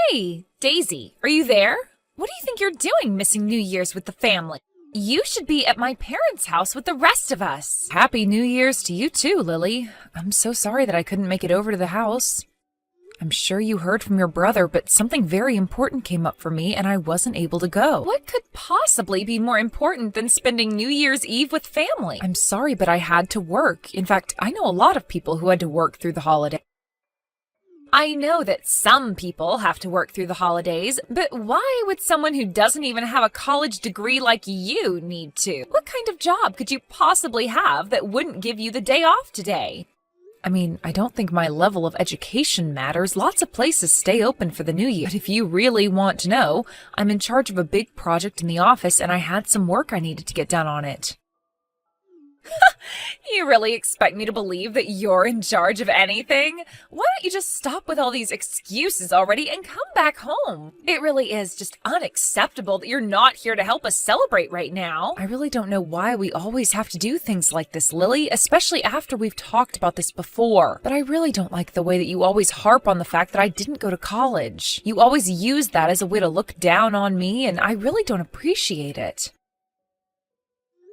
Hey, Daisy, are you there? What do you think you're doing missing New Year's with the family? You should be at my parents' house with the rest of us. Happy New Year's to you too, Lily. I'm so sorry that I couldn't make it over to the house. I'm sure you heard from your brother, but something very important came up for me and I wasn't able to go. What could possibly be more important than spending New Year's Eve with family? I'm sorry, but I had to work. In fact, I know a lot of people who had to work through the holiday. I know that some people have to work through the holidays, but why would someone who doesn't even have a college degree like you need to? What kind of job could you possibly have that wouldn't give you the day off today? I mean, I don't think my level of education matters. Lots of places stay open for the new year. But if you really want to know, I'm in charge of a big project in the office and I had some work I needed to get done on it. You really expect me to believe that you're in charge of anything? Why don't you just stop with all these excuses already and come back home? It really is just unacceptable that you're not here to help us celebrate right now. I really don't know why we always have to do things like this, Lily, especially after we've talked about this before. But I really don't like the way that you always harp on the fact that I didn't go to college. You always use that as a way to look down on me, and I really don't appreciate it.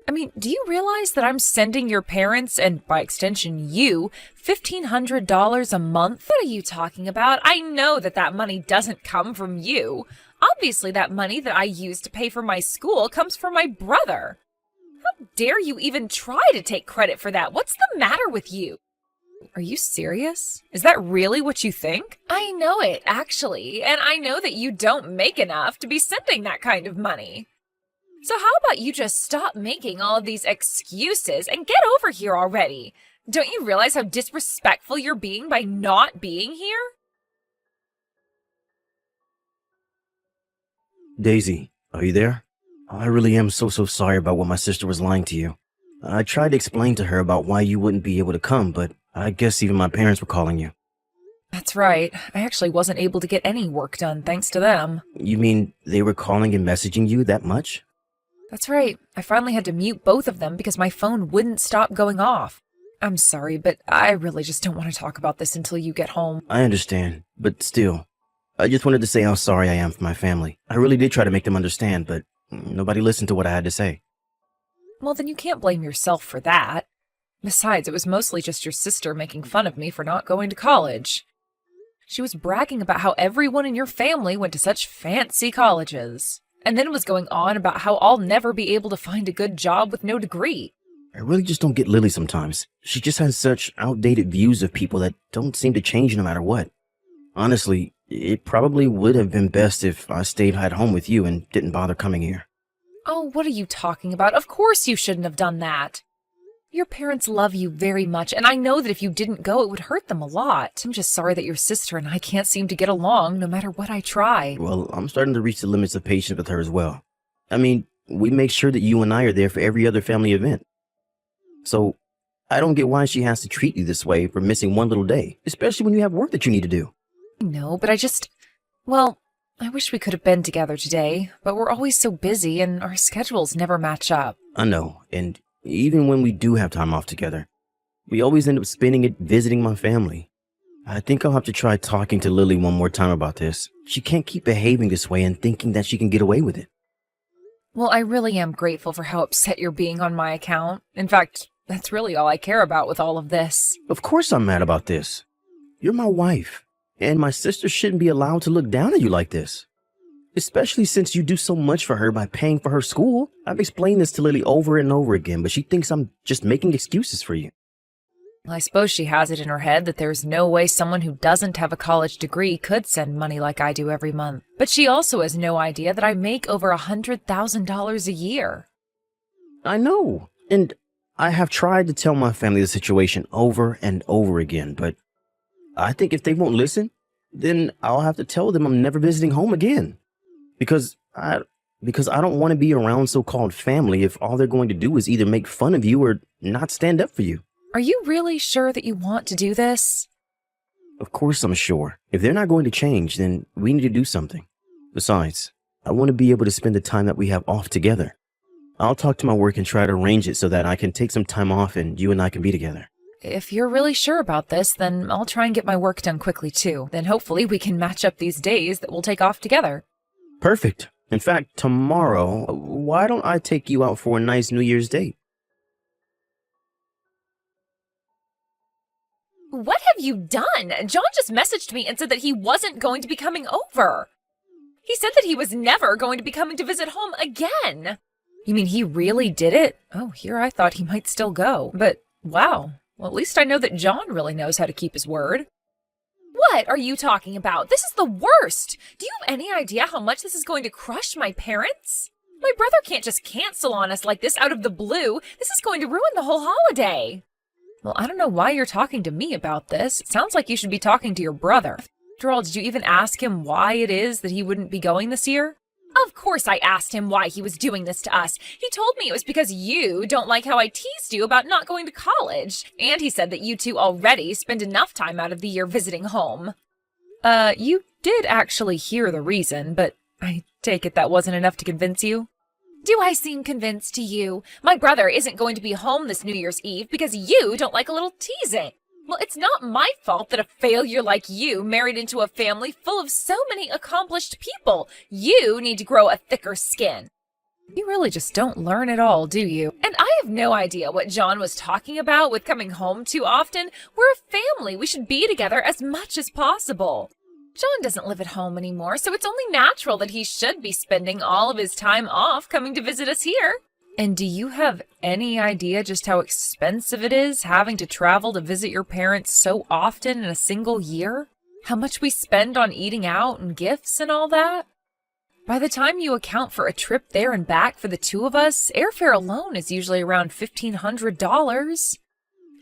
I mean, do you realize that I'm sending your parents, and by extension you, $1,500 a month? What are you talking about? I know that that money doesn't come from you. Obviously, that money that I use to pay for my school comes from my brother. How dare you even try to take credit for that? What's the matter with you? Are you serious? Is that really what you think? I know it, actually, and I know that you don't make enough to be sending that kind of money. So how about you just stop making all of these excuses and get over here already? Don't you realize how disrespectful you're being by not being here? Daisy, are you there? I really am so sorry about what my sister was lying to you. I tried to explain to her about why you wouldn't be able to come, but I guess even my parents were calling you. That's right. I actually wasn't able to get any work done thanks to them. You mean they were calling and messaging you that much? That's right. I finally had to mute both of them because my phone wouldn't stop going off. I'm sorry, but I really just don't want to talk about this until you get home. I understand, but still, I just wanted to say how sorry I am for my family. I really did try to make them understand, but nobody listened to what I had to say. Well, then you can't blame yourself for that. Besides, it was mostly just your sister making fun of me for not going to college. She was bragging about how everyone in your family went to such fancy colleges. And then was going on about how I'll never be able to find a good job with no degree. I really just don't get Lily sometimes. She just has such outdated views of people that don't seem to change no matter what. Honestly, it probably would have been best if I stayed at home with you and didn't bother coming here. Oh, what are you talking about? Of course you shouldn't have done that. Your parents love you very much, and I know that if you didn't go, it would hurt them a lot. I'm just sorry that your sister and I can't seem to get along no matter what I try. Well, I'm starting to reach the limits of patience with her as well. I mean, we make sure that you and I are there for every other family event. So, I don't get why she has to treat you this way for missing one little day, especially when you have work that you need to do. No, but well, I wish we could have been together today, but we're always so busy and our schedules never match up. I know, and even when we do have time off together, we always end up spending it visiting my family. I think I'll have to try talking to Lily one more time about this. She can't keep behaving this way and thinking that she can get away with it. Well, I really am grateful for how upset you're being on my account. In fact, that's really all I care about with all of this. Of course I'm mad about this. You're my wife, and my sister shouldn't be allowed to look down at you like this. Especially since you do so much for her by paying for her school. I've explained this to Lily over and over again, but she thinks I'm just making excuses for you. Well, I suppose she has it in her head that there's no way someone who doesn't have a college degree could send money like I do every month. But she also has no idea that I make over $100,000 a year. I know, and I have tried to tell my family the situation over and over again, but I think if they won't listen, then I'll have to tell them I'm never visiting home again. Because I don't want to be around so-called family if all they're going to do is either make fun of you or not stand up for you. Are you really sure that you want to do this? Of course I'm sure. If they're not going to change, then we need to do something. Besides, I want to be able to spend the time that we have off together. I'll talk to my work and try to arrange it so that I can take some time off and you and I can be together. If you're really sure about this, then I'll try and get my work done quickly too. Then hopefully we can match up these days that we'll take off together. Perfect. In fact, tomorrow, why don't I take you out for a nice New Year's date? What have you done? John just messaged me and said that he wasn't going to be coming over. He said that he was never going to be coming to visit home again. You mean he really did it? Oh, here I thought he might still go. But wow, well, at least I know that John really knows how to keep his word. What are you talking about? This is the worst. Do you have any idea how much this is going to crush my parents? My brother can't just cancel on us like this out of the blue. This is going to ruin the whole holiday. Well, I don't know why you're talking to me about this. It sounds like you should be talking to your brother. After all, did you even ask him why it is that he wouldn't be going this year? Of course I asked him why he was doing this to us. He told me it was because you don't like how I teased you about not going to college. And he said that you two already spend enough time out of the year visiting home. You did actually hear the reason, but I take it that wasn't enough to convince you? Do I seem convinced to you? My brother isn't going to be home this New Year's Eve because you don't like a little teasing. Well, it's not my fault that a failure like you married into a family full of so many accomplished people. You need to grow a thicker skin. You really just don't learn at all, do you? And I have no idea what John was talking about with coming home too often. We're a family. We should be together as much as possible. John doesn't live at home anymore, so it's only natural that he should be spending all of his time off coming to visit us here. And do you have any idea just how expensive it is having to travel to visit your parents so often in a single year? How much we spend on eating out and gifts and all that? By the time you account for a trip there and back for the two of us, airfare alone is usually around $1,500.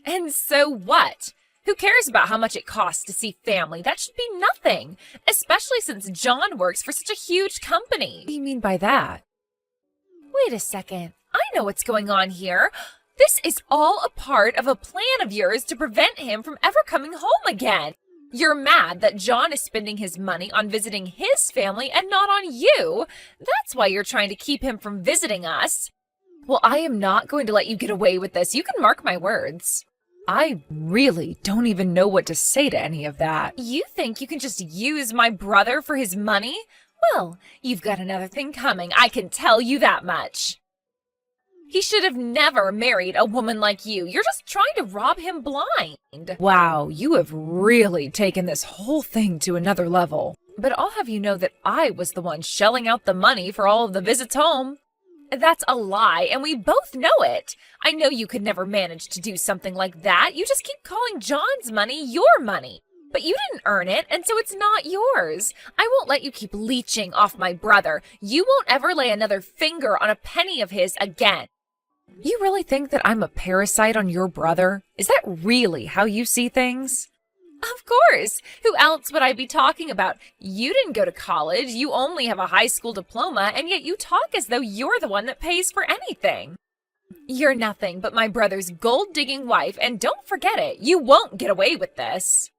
And so what? Who cares about how much it costs to see family? That should be nothing, especially since John works for such a huge company. What do you mean by that? Wait a second. I know what's going on here. This is all a part of a plan of yours to prevent him from ever coming home again. You're mad that John is spending his money on visiting his family and not on you. That's why you're trying to keep him from visiting us. Well, I am not going to let you get away with this. You can mark my words. I really don't even know what to say to any of that. You think you can just use my brother for his money? Well, you've got another thing coming. I can tell you that much. He should have never married a woman like you. You're just trying to rob him blind. Wow, you have really taken this whole thing to another level. But I'll have you know that I was the one shelling out the money for all of the visits home. That's a lie, and we both know it. I know you could never manage to do something like that. You just keep calling John's money your money. But you didn't earn it, and so it's not yours. I won't let you keep leeching off my brother. You won't ever lay another finger on a penny of his again. You really think that I'm a parasite on your brother? Is that really how you see things? Of course. Who else would I be talking about? You didn't go to college. You only have a high school diploma, and yet you talk as though you're the one that pays for anything. You're nothing but my brother's gold-digging wife, and don't forget it. You won't get away with this.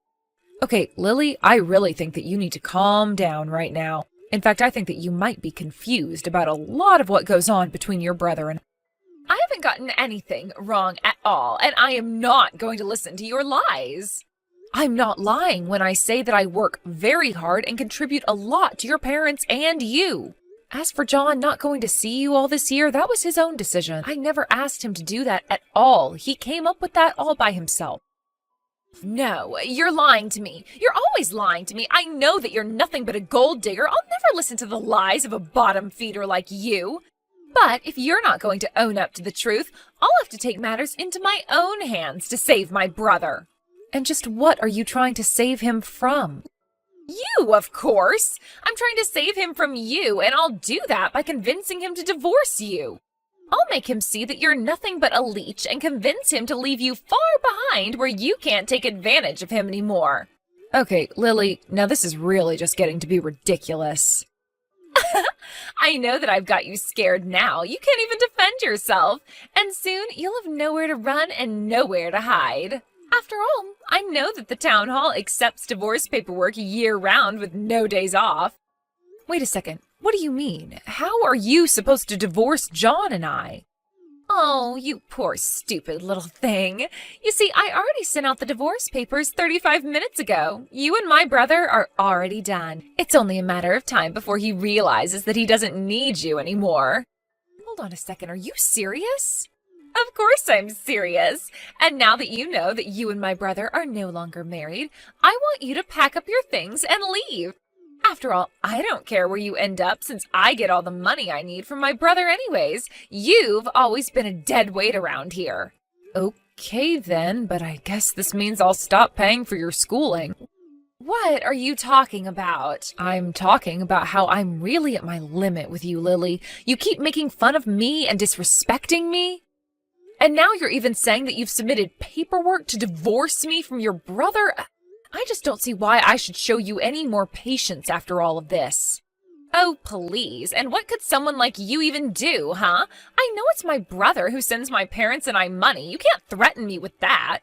Okay, Lily, I really think that you need to calm down right now. In fact, I think that you might be confused about a lot of what goes on between your brother and I haven't gotten anything wrong at all, and I am not going to listen to your lies. I'm not lying when I say that I work very hard and contribute a lot to your parents and you. As for John not going to see you all this year, that was his own decision. I never asked him to do that at all. He came up with that all by himself. No, you're lying to me. You're always lying to me. I know that you're nothing but a gold digger. I'll never listen to the lies of a bottom feeder like you. But if you're not going to own up to the truth, I'll have to take matters into my own hands to save my brother. And just what are you trying to save him from? You, of course. I'm trying to save him from you, and I'll do that by convincing him to divorce you. I'll make him see that you're nothing but a leech and convince him to leave you far behind where you can't take advantage of him anymore. Okay, Lily, now this is really just getting to be ridiculous. I know that I've got you scared now. You can't even defend yourself. And soon you'll have nowhere to run and nowhere to hide. After all, I know that the town hall accepts divorce paperwork year-round with no days off. Wait a second. What do you mean? How are you supposed to divorce John and I? Oh, you poor stupid little thing. You see, I already sent out the divorce papers 35 minutes ago. You and my brother are already done. It's only a matter of time before he realizes that he doesn't need you anymore. Hold on a second, are you serious? Of course I'm serious. And now that you know that you and my brother are no longer married, I want you to pack up your things and leave. After all, I don't care where you end up since I get all the money I need from my brother anyways. You've always been a dead weight around here. Okay then, but I guess this means I'll stop paying for your schooling. What are you talking about? I'm talking about how I'm really at my limit with you, Lily. You keep making fun of me and disrespecting me. And now you're even saying that you've submitted paperwork to divorce me from your brother? I just don't see why I should show you any more patience after all of this. Oh, please. And what could someone like you even do, huh? I know it's my brother who sends my parents and I money. You can't threaten me with that.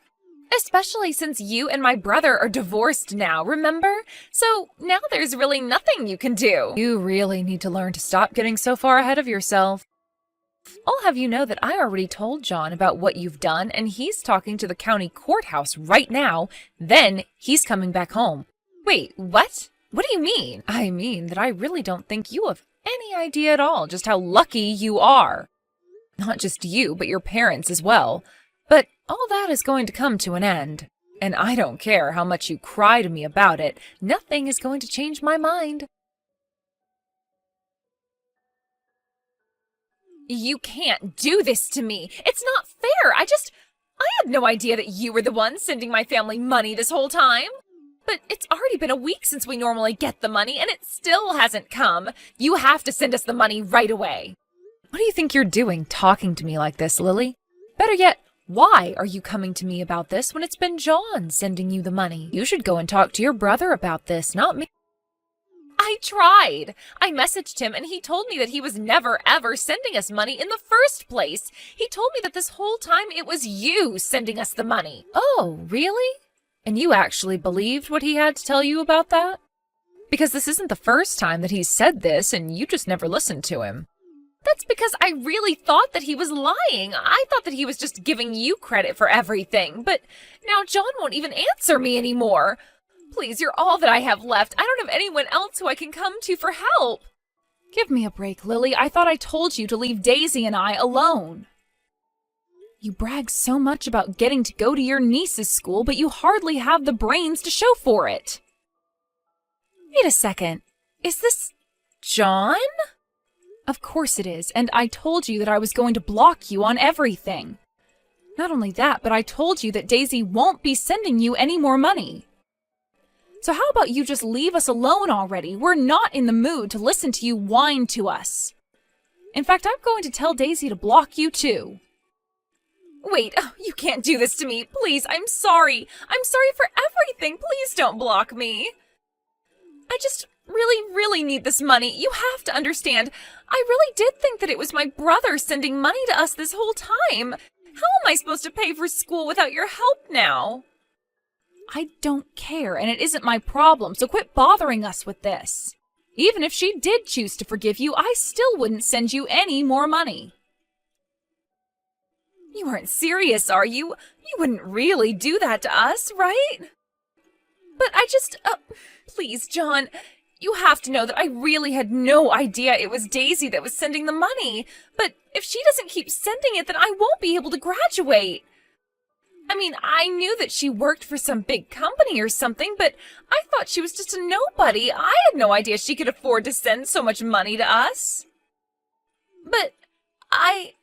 Especially since you and my brother are divorced now, remember? So now there's really nothing you can do. You really need to learn to stop getting so far ahead of yourself. I'll have you know that I already told John about what you've done, and he's talking to the county courthouse right now. Then he's coming back home. Wait, what? What do you mean? I mean that I really don't think you have any idea at all just how lucky you are. Not just you, but your parents as well. But all that is going to come to an end. And I don't care how much you cry to me about it. Nothing is going to change my mind. You can't do this to me. It's not fair. I had no idea that you were the one sending my family money this whole time. But it's already been a week since we normally get the money, and it still hasn't come. You have to send us the money right away. What do you think you're doing talking to me like this, Lily? Better yet, why are you coming to me about this when it's been John sending you the money? You should go and talk to your brother about this, not me. I tried. I messaged him and he told me that he was never ever sending us money in the first place. He told me that this whole time it was you sending us the money. Oh, really? And you actually believed what he had to tell you about that? Because this isn't the first time that he's said this and you just never listened to him. That's because I really thought that he was lying. I thought that he was just giving you credit for everything. But now John won't even answer me anymore. Please, you're all that I have left. I don't have anyone else who I can come to for help. Give me a break, Lily. I thought I told you to leave Daisy and I alone. You brag so much about getting to go to your niece's school, but you hardly have the brains to show for it. Wait a second. Is this John? Of course it is, and I told you that I was going to block you on everything. Not only that, but I told you that Daisy won't be sending you any more money. So how about you just leave us alone already? We're not in the mood to listen to you whine to us. In fact, I'm going to tell Daisy to block you too. Wait, you can't do this to me. Please, I'm sorry. I'm sorry for everything. Please don't block me. I just really need this money. You have to understand. I really did think that it was my brother sending money to us this whole time. How am I supposed to pay for school without your help now? I don't care, and it isn't my problem, so quit bothering us with this. Even if she did choose to forgive you, I still wouldn't send you any more money. You aren't serious, are you? You wouldn't really do that to us, right? But please, John, you have to know that I really had no idea it was Daisy that was sending the money. But if she doesn't keep sending it, then I won't be able to graduate. I mean, I knew that she worked for some big company or something, but I thought she was just a nobody. I had no idea she could afford to send so much money to us. But I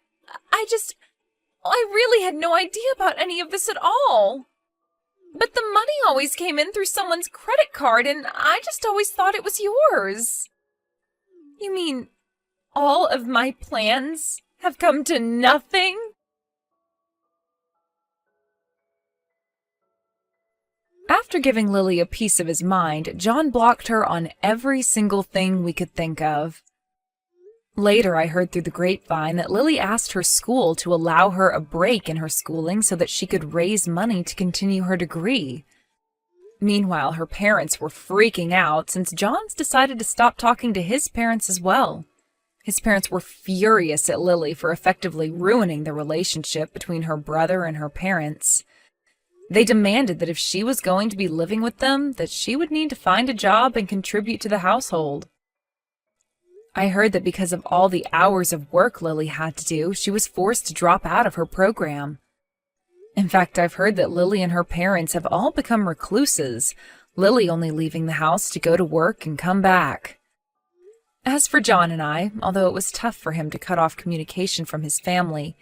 really had no idea about any of this at all. But the money always came in through someone's credit card, and I just always thought it was yours. You mean all of my plans have come to nothing? After giving Lily a piece of his mind, John blocked her on every single thing we could think of. Later, I heard through the grapevine that Lily asked her school to allow her a break in her schooling so that she could raise money to continue her degree. Meanwhile, her parents were freaking out since John's decided to stop talking to his parents as well. His parents were furious at Lily for effectively ruining the relationship between her brother and her parents. They demanded that if she was going to be living with them, that she would need to find a job and contribute to the household. I heard that because of all the hours of work Lily had to do, she was forced to drop out of her program. In fact, I've heard that Lily and her parents have all become recluses, Lily only leaving the house to go to work and come back. As for John and I, although it was tough for him to cut off communication from his family,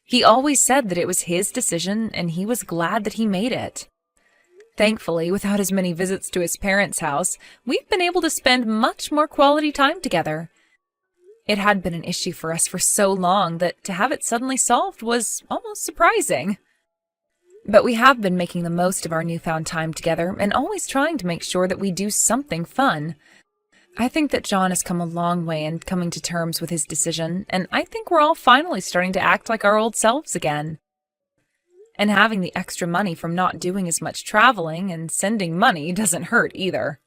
he always said that it was his decision and he was glad that he made it. Thankfully, without as many visits to his parents' house, we've been able to spend much more quality time together. It had been an issue for us for so long that to have it suddenly solved was almost surprising. But we have been making the most of our newfound time together and always trying to make sure that we do something fun. I think that John has come a long way in coming to terms with his decision, and I think we're all finally starting to act like our old selves again. And having the extra money from not doing as much traveling and sending money doesn't hurt either.